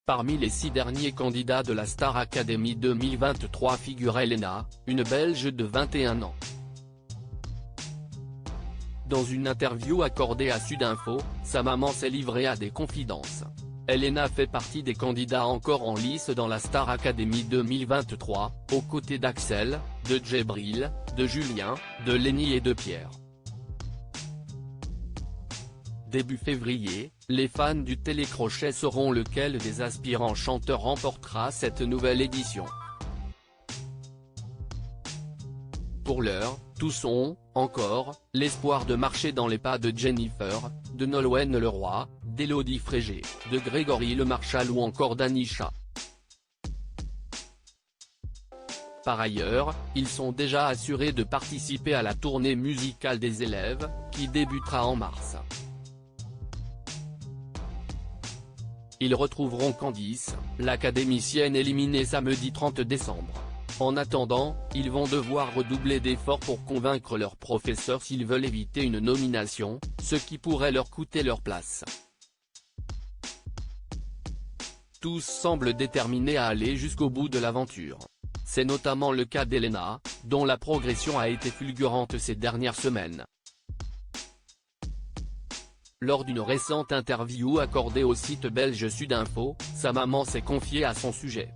Parmi les 6 derniers candidats de la Star Academy 2023 figure Elena, une Belge de 21 ans. Dans une interview accordée à Sudinfo, sa maman s'est livrée à des confidences. Elena fait partie des candidats encore en lice dans la Star Academy 2023, aux côtés d'Axel, de Djibril, de Julien, de Lenny et de Pierre. Début février, les fans du télécrochet sauront lequel des aspirants chanteurs remportera cette nouvelle édition. Pour l'heure, tous ont, encore, l'espoir de marcher dans les pas de Jennifer, de Nolwenn Leroy, d'Élodie Frégé, de Grégory Lemarchal ou encore d'Anisha. Par ailleurs, ils sont déjà assurés de participer à la tournée musicale des élèves, qui débutera en mars. Ils retrouveront Candice, l'académicienne éliminée samedi 30 décembre. En attendant, ils vont devoir redoubler d'efforts pour convaincre leurs professeurs s'ils veulent éviter une nomination, ce qui pourrait leur coûter leur place. Tous semblent déterminés à aller jusqu'au bout de l'aventure. C'est notamment le cas d'Elena, dont la progression a été fulgurante ces dernières semaines. Lors d'une récente interview accordée au site belge Sudinfo, sa maman s'est confiée à son sujet.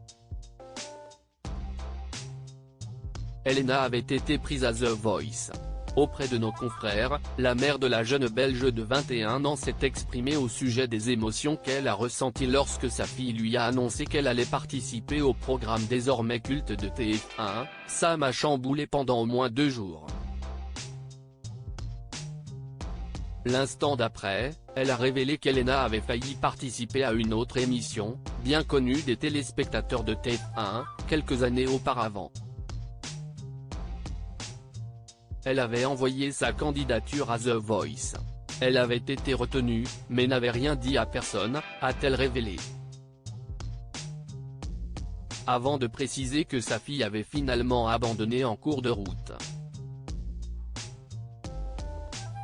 Elena avait été prise à The Voice. Auprès de nos confrères, la mère de la jeune Belge de 21 ans s'est exprimée au sujet des émotions qu'elle a ressenties lorsque sa fille lui a annoncé qu'elle allait participer au programme désormais culte de TF1, ça m'a chamboulé pendant au moins 2 jours. L'instant d'après, elle a révélé qu'Elena avait failli participer à une autre émission, bien connue des téléspectateurs de TF1, quelques années auparavant. Elle avait envoyé sa candidature à The Voice. Elle avait été retenue, mais n'avait rien dit à personne, a-t-elle révélé. Avant de préciser que sa fille avait finalement abandonné en cours de route.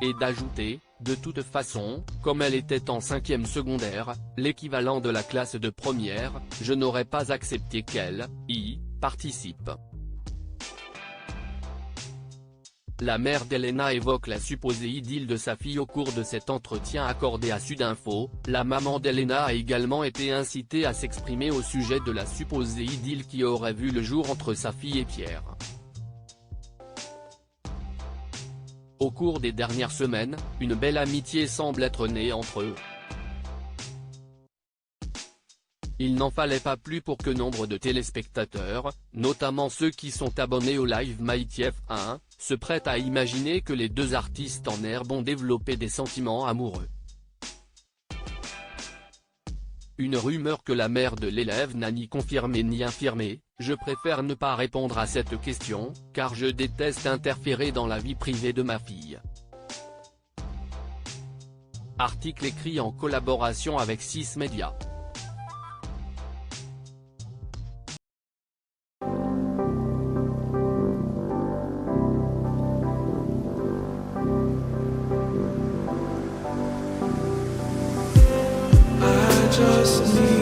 Et d'ajouter, de toute façon, comme elle était en 5e secondaire, l'équivalent de la classe de première, je n'aurais pas accepté qu'elle y participe. La mère d'Elena évoque la supposée idylle de sa fille au cours de cet entretien accordé à Sudinfo. La maman d'Elena a également été incitée à s'exprimer au sujet de la supposée idylle qui aurait vu le jour entre sa fille et Pierre. Au cours des dernières semaines, une belle amitié semble être née entre eux. Il n'en fallait pas plus pour que nombre de téléspectateurs, notamment ceux qui sont abonnés au Live MyTF1, se prêtent à imaginer que les deux artistes en herbe ont développé des sentiments amoureux. Une rumeur que la mère de l'élève n'a ni confirmé ni infirmé. Je préfère ne pas répondre à cette question, car je déteste interférer dans la vie privée de ma fille. Article écrit en collaboration avec 6 Médias. I just need